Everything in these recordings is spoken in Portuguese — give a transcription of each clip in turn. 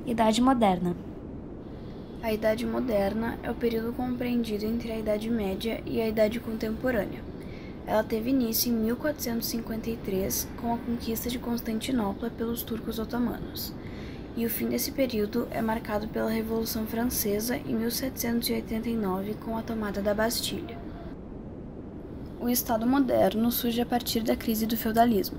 Idade Moderna. A Idade Moderna é o período compreendido entre a Idade Média e a Idade Contemporânea. Ela teve início em 1453, com a conquista de Constantinopla pelos turcos otomanos, e o fim desse período é marcado pela Revolução Francesa em 1789, com a tomada da Bastilha. O Estado moderno surge a partir da crise do feudalismo.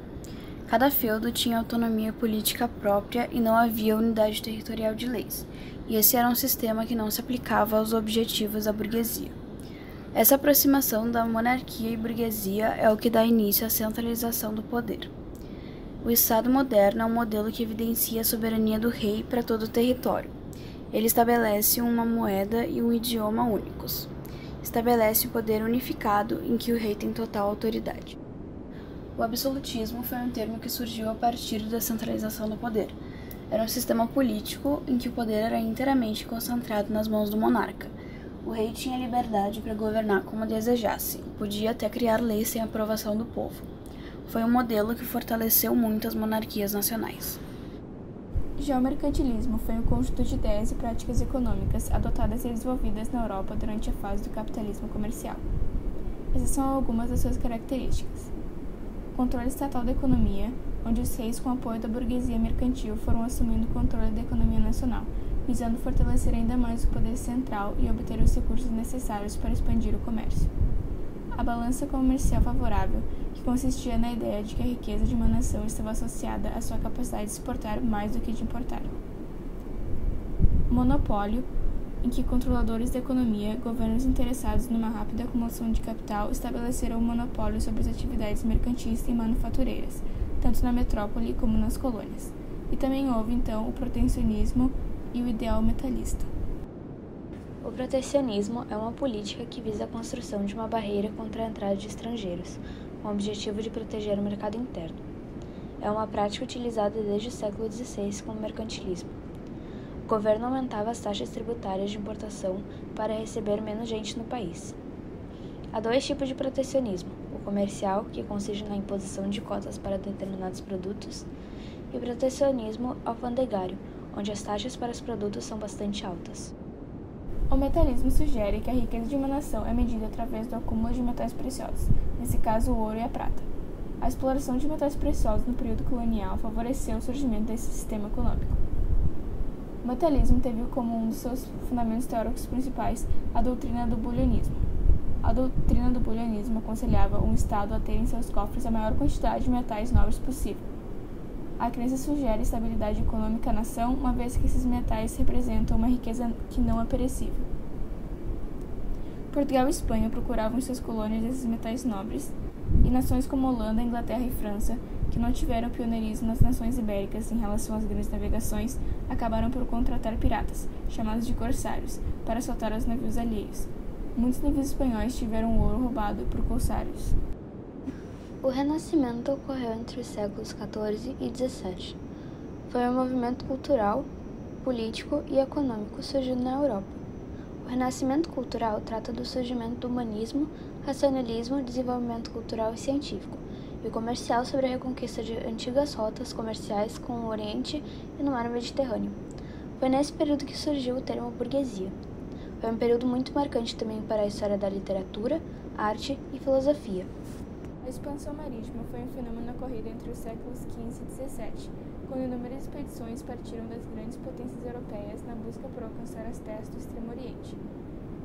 Cada feudo tinha autonomia política própria e não havia unidade territorial de leis, e esse era um sistema que não se aplicava aos objetivos da burguesia. Essa aproximação da monarquia e burguesia é o que dá início à centralização do poder. O Estado moderno é um modelo que evidencia a soberania do rei para todo o território. Ele estabelece uma moeda e um idioma únicos. Estabelece o poder unificado em que o rei tem total autoridade. O absolutismo foi um termo que surgiu a partir da centralização do poder. Era um sistema político em que o poder era inteiramente concentrado nas mãos do monarca. O rei tinha liberdade para governar como desejasse, podia até criar leis sem aprovação do povo. Foi um modelo que fortaleceu muito as monarquias nacionais. Já o mercantilismo foi um conjunto de ideias e práticas econômicas adotadas e desenvolvidas na Europa durante a fase do capitalismo comercial. Essas são algumas das suas características. Controle estatal da economia, onde os reis, com apoio da burguesia mercantil, foram assumindo o controle da economia nacional, visando fortalecer ainda mais o poder central e obter os recursos necessários para expandir o comércio. A balança comercial favorável, que consistia na ideia de que a riqueza de uma nação estava associada à sua capacidade de exportar mais do que de importar. Monopólio, em que controladores da economia, governos interessados numa rápida acumulação de capital, estabeleceram um monopólio sobre as atividades mercantis e manufatureiras, tanto na metrópole como nas colônias. E também houve, então, o protecionismo e o ideal metalista. O protecionismo é uma política que visa a construção de uma barreira contra a entrada de estrangeiros, com o objetivo de proteger o mercado interno. É uma prática utilizada desde o século XVI como mercantilismo. O governo aumentava as taxas tributárias de importação para receber menos gente no país. Há dois tipos de protecionismo: o comercial, que consiste na imposição de cotas para determinados produtos, e o protecionismo alfandegário, onde as taxas para os produtos são bastante altas. O metalismo sugere que a riqueza de uma nação é medida através do acúmulo de metais preciosos, nesse caso o ouro e a prata. A exploração de metais preciosos no período colonial favoreceu o surgimento desse sistema econômico. O metalismo teve como um dos seus fundamentos teóricos principais a doutrina do bulionismo. A doutrina do bulionismo aconselhava um Estado a ter em seus cofres a maior quantidade de metais nobres possível. A crença sugere estabilidade econômica à nação, uma vez que esses metais representam uma riqueza que não é perecível. Portugal e Espanha procuravam em suas colônias esses metais nobres, e nações como Holanda, Inglaterra e França, que não tiveram pioneirismo nas nações ibéricas em relação às grandes navegações, acabaram por contratar piratas, chamados de corsários, para assaltar os navios alheios. Muitos navios espanhóis tiveram ouro roubado por corsários. O Renascimento ocorreu entre os séculos XIV e XVII. Foi um movimento cultural, político e econômico surgindo na Europa. O Renascimento cultural trata do surgimento do humanismo, racionalismo, desenvolvimento cultural e científico, e o comercial sobre a reconquista de antigas rotas comerciais com o Oriente e no mar Mediterrâneo. Foi nesse período que surgiu o termo burguesia. Foi um período muito marcante também para a história da literatura, arte e filosofia. A expansão marítima foi um fenômeno ocorrido entre os séculos XV e XVII, quando inúmeras expedições partiram das grandes potências europeias na busca por alcançar as terras do Extremo Oriente.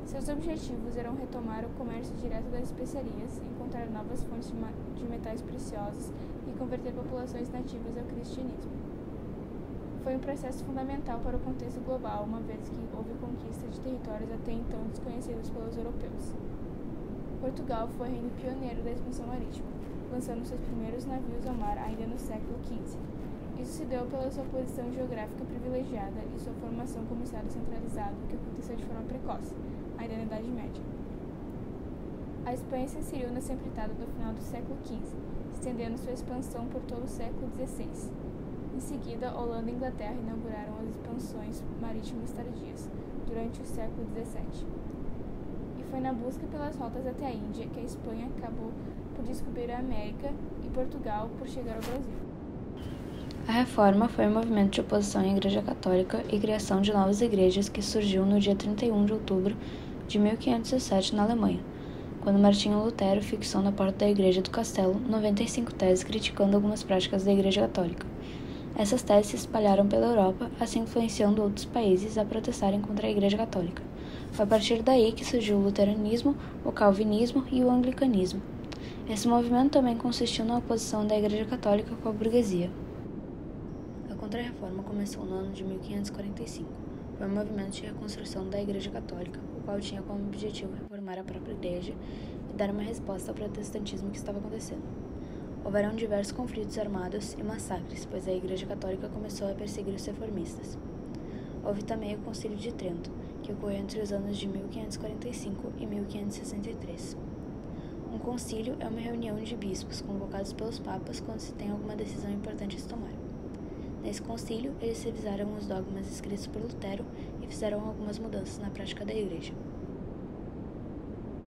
Seus objetivos eram retomar o comércio direto das especiarias, encontrar novas fontes de metais preciosos e converter populações nativas ao cristianismo. Foi um processo fundamental para o contexto global, uma vez que houve conquista de territórios até então desconhecidos pelos europeus. Portugal foi reino pioneiro da expansão marítima, lançando seus primeiros navios ao mar ainda no século XV. Isso se deu pela sua posição geográfica privilegiada e sua formação como Estado centralizado, que aconteceu de forma precoce, ainda na Idade Média. A Espanha se inseriu nessa empreitada do final do século XV, estendendo sua expansão por todo o século XVI. Em seguida, Holanda e Inglaterra inauguraram as expansões marítimas tardias, durante o século XVII. E foi na busca pelas rotas até a Índia que a Espanha acabou por descobrir a América e Portugal por chegar ao Brasil. A Reforma foi um movimento de oposição à Igreja Católica e criação de novas igrejas que surgiu no dia 31 de outubro de 1517 na Alemanha, quando Martinho Lutero fixou na porta da Igreja do Castelo 95 teses criticando algumas práticas da Igreja Católica. Essas teses se espalharam pela Europa, assim influenciando outros países a protestarem contra a Igreja Católica. Foi a partir daí que surgiu o luteranismo, o calvinismo e o anglicanismo. Esse movimento também consistiu na oposição da Igreja Católica com a burguesia. A Contra-Reforma começou no ano de 1545. Foi um movimento de reconstrução da Igreja Católica, o qual tinha como objetivo reformar a própria Igreja e dar uma resposta ao protestantismo que estava acontecendo. Houveram diversos conflitos armados e massacres, pois a Igreja Católica começou a perseguir os reformistas. Houve também o Concílio de Trento, que ocorreu entre os anos de 1545 e 1563. Um concílio é uma reunião de bispos convocados pelos papas quando se tem alguma decisão importante a se tomar. Nesse concílio, eles revisaram os dogmas escritos por Lutero e fizeram algumas mudanças na prática da Igreja.